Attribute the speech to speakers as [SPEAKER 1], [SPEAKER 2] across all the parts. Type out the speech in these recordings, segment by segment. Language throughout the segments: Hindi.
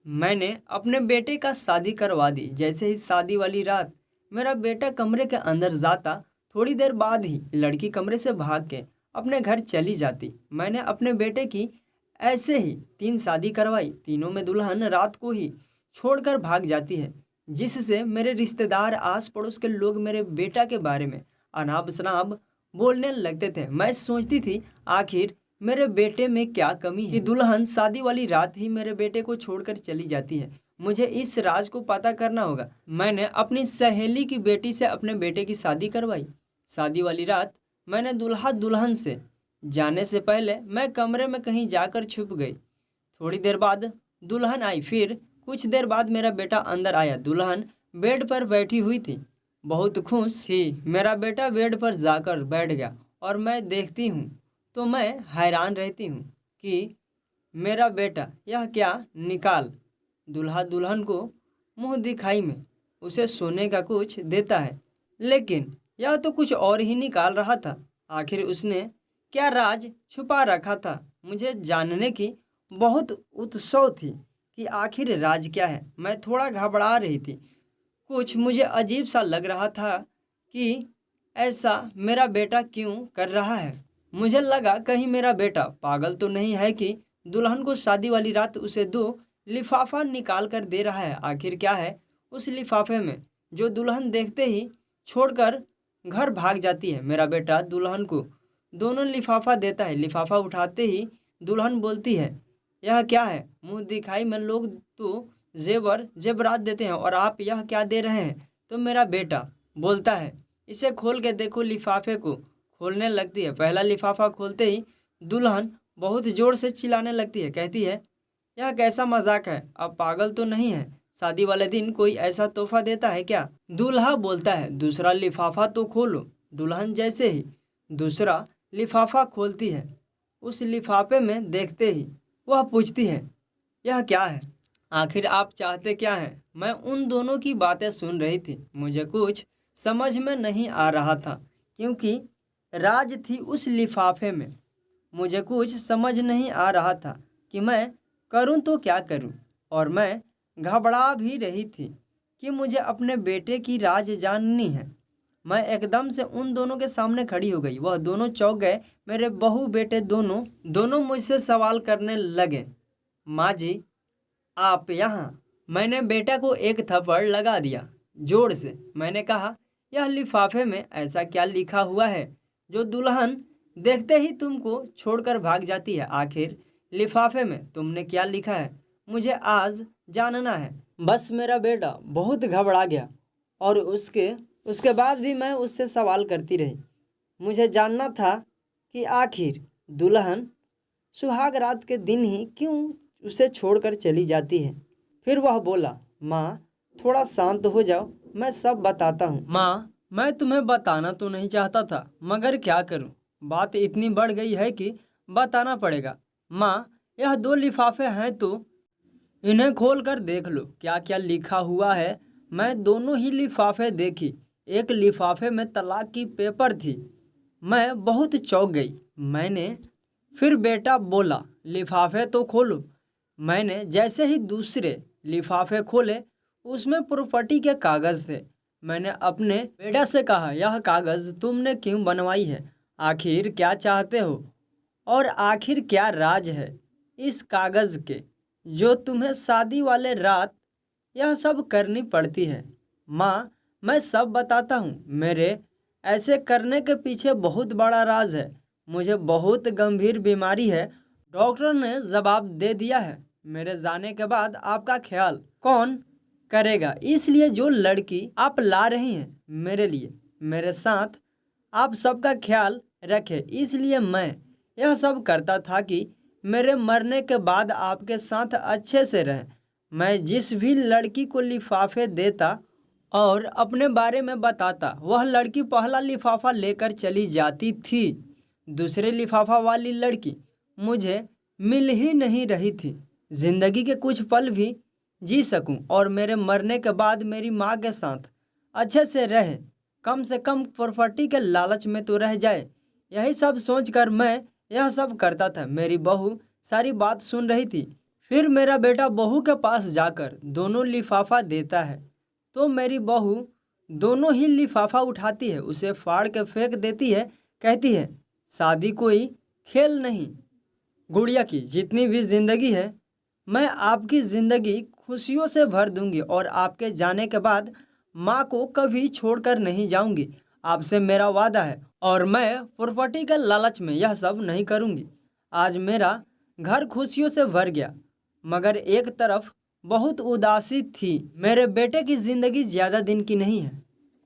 [SPEAKER 1] मैंने अपने बेटे का शादी करवा दी। जैसे ही शादी वाली रात मेरा बेटा कमरे के अंदर जाता, थोड़ी देर बाद ही लड़की कमरे से भाग के अपने घर चली जाती। मैंने अपने बेटे की ऐसे ही 3 शादी करवाई। तीनों में दुल्हन रात को ही छोड़कर भाग जाती है, जिससे मेरे रिश्तेदार, आस पड़ोस के लोग मेरे बेटा के बारे में अनाप शनाप बोलने लगते थे। मैं सोचती थी आखिर मेरे बेटे में क्या कमी है कि दुल्हन शादी वाली रात ही मेरे बेटे को छोड़कर चली जाती है। मुझे इस राज को पता करना होगा। मैंने अपनी सहेली की बेटी से अपने बेटे की शादी करवाई। शादी वाली रात मैंने दूल्हा दुल्हन से जाने से पहले मैं कमरे में कहीं जाकर छुप गई। थोड़ी देर बाद दुल्हन आई। फिर कुछ देर बाद मेरा बेटा अंदर आया। दुल्हन बेड पर बैठी हुई थी, बहुत खुश थी। मेरा बेटा बेड पर जाकर बैठ गया और मैं देखती हूँ तो मैं हैरान रहती हूँ कि मेरा बेटा यह क्या निकाल दूल्हा दुल्हन को मुंह दिखाई में उसे सोने का कुछ देता है, लेकिन यह तो कुछ और ही निकाल रहा था। आखिर उसने क्या राज छुपा रखा था? मुझे जानने की बहुत उत्सुक थी कि आखिर राज क्या है। मैं थोड़ा घबरा रही थी। कुछ मुझे अजीब सा लग रहा था कि ऐसा मेरा बेटा क्यों कर रहा है। मुझे लगा कहीं मेरा बेटा पागल तो नहीं है कि दुल्हन को शादी वाली रात उसे 2 लिफाफा निकाल कर दे रहा है। आखिर क्या है उस लिफाफे में जो दुल्हन देखते ही छोड़कर घर भाग जाती है। मेरा बेटा दुल्हन को दोनों लिफाफा देता है। लिफाफा उठाते ही दुल्हन बोलती है, यह क्या है? मुंह दिखाई में लोग तो जेवर जेवरात देते हैं और आप यह क्या दे रहे हैं? तो मेरा बेटा बोलता है, इसे खोल के देखो। लिफाफे को खोलने लगती है। पहला लिफाफा खोलते ही दुल्हन बहुत ज़ोर से चिल्लाने लगती है। कहती है, यह कैसा मजाक है? अब पागल तो नहीं है? शादी वाले दिन कोई ऐसा तोहफा देता है क्या? दूल्हा बोलता है, दूसरा लिफाफा तो खोलो। दुल्हन जैसे ही दूसरा लिफाफा खोलती है, उस लिफाफे में देखते ही वह पूछती है, यह क्या है? आखिर आप चाहते क्या हैं? मैं उन दोनों की बातें सुन रही थी। मुझे कुछ समझ में नहीं आ रहा था, क्योंकि राज थी उस लिफाफे में। मुझे कुछ समझ नहीं आ रहा था कि मैं करूं तो क्या करूं, और मैं घबरा भी रही थी कि मुझे अपने बेटे की राज जाननी है। मैं एकदम से उन दोनों के सामने खड़ी हो गई। वह दोनों चौंक गए। मेरे बहू बेटे दोनों दोनों मुझसे सवाल करने लगे, माँ जी आप यहाँ? मैंने बेटा को एक थप्पड़ लगा दिया जोर से। मैंने कहा, यह लिफाफे में ऐसा क्या लिखा हुआ है जो दुल्हन देखते ही तुमको छोड़कर भाग जाती है? आखिर लिफाफे में तुमने क्या लिखा है? मुझे आज जानना है। बस मेरा बेटा बहुत घबरा गया और उसके बाद भी मैं उससे सवाल करती रही। मुझे जानना था कि आखिर दुल्हन सुहाग रात के दिन ही क्यों उसे छोड़कर चली जाती है। फिर वह बोला, माँ थोड़ा शांत हो जाओ, मैं सब बताता हूँ। माँ मैं तुम्हें बताना तो नहीं चाहता था, मगर क्या करूँ, बात इतनी बढ़ गई है कि बताना पड़ेगा। माँ यह 2 लिफाफे हैं तो इन्हें खोल कर देख लो क्या क्या लिखा हुआ है। मैं दोनों ही लिफाफे देखी। एक लिफाफे में तलाक की पेपर थी। मैं बहुत चौंक गई। मैंने फिर बेटा बोला, लिफाफे तो खोलो। मैंने जैसे ही दूसरे लिफाफे खोले, उसमें प्रॉपर्टी के कागज़ थे। मैंने अपने बेटा से कहा, यह कागज़ तुमने क्यों बनवाई है? आखिर क्या चाहते हो? और आखिर क्या राज है इस कागज़ के जो तुम्हें शादी वाले रात यह सब करनी पड़ती है? माँ मैं सब बताता हूँ। मेरे ऐसे करने के पीछे बहुत बड़ा राज है। मुझे बहुत गंभीर बीमारी है, डॉक्टर ने जवाब दे दिया है। मेरे जाने के बाद आपका ख्याल कौन करेगा? इसलिए जो लड़की आप ला रही हैं मेरे लिए, मेरे साथ आप सबका ख्याल रखें। इसलिए मैं यह सब करता था कि मेरे मरने के बाद आपके साथ अच्छे से रहें। मैं जिस भी लड़की को लिफाफे देता और अपने बारे में बताता, वह लड़की पहला लिफाफा लेकर चली जाती थी। दूसरे लिफाफा वाली लड़की मुझे मिल ही नहीं रही थी। जिंदगी के कुछ पल भी जी सकूं और मेरे मरने के बाद मेरी माँ के साथ अच्छे से रहे, कम से कम प्रॉपर्टी के लालच में तो रह जाए। यही सब सोचकर मैं यह सब करता था। मेरी बहू सारी बात सुन रही थी। फिर मेरा बेटा बहू के पास जाकर दोनों लिफाफा देता है तो मेरी बहू दोनों ही लिफाफा उठाती है, उसे फाड़ के फेंक देती है, कहती है शादी कोई खेल नहीं। गुड़िया की जितनी भी जिंदगी है मैं आपकी ज़िंदगी खुशियों से भर दूंगी और आपके जाने के बाद माँ को कभी छोड़कर नहीं जाऊंगी। आपसे मेरा वादा है और मैं प्रॉपर्टी के लालच में यह सब नहीं करूंगी। आज मेरा घर खुशियों से भर गया, मगर एक तरफ बहुत उदासी थी। मेरे बेटे की ज़िंदगी ज़्यादा दिन की नहीं है,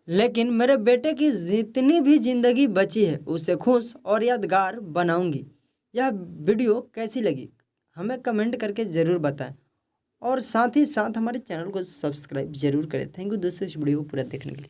[SPEAKER 1] लेकिन मेरे बेटे की जितनी भी ज़िंदगी बची है उसे खुश और यादगार बनाऊंगी। यह वीडियो कैसी लगी हमें कमेंट करके ज़रूर बताएं और साथ ही साथ हमारे चैनल को सब्सक्राइब जरूर करें। थैंक यू दोस्तों इस वीडियो को पूरा देखने के लिए।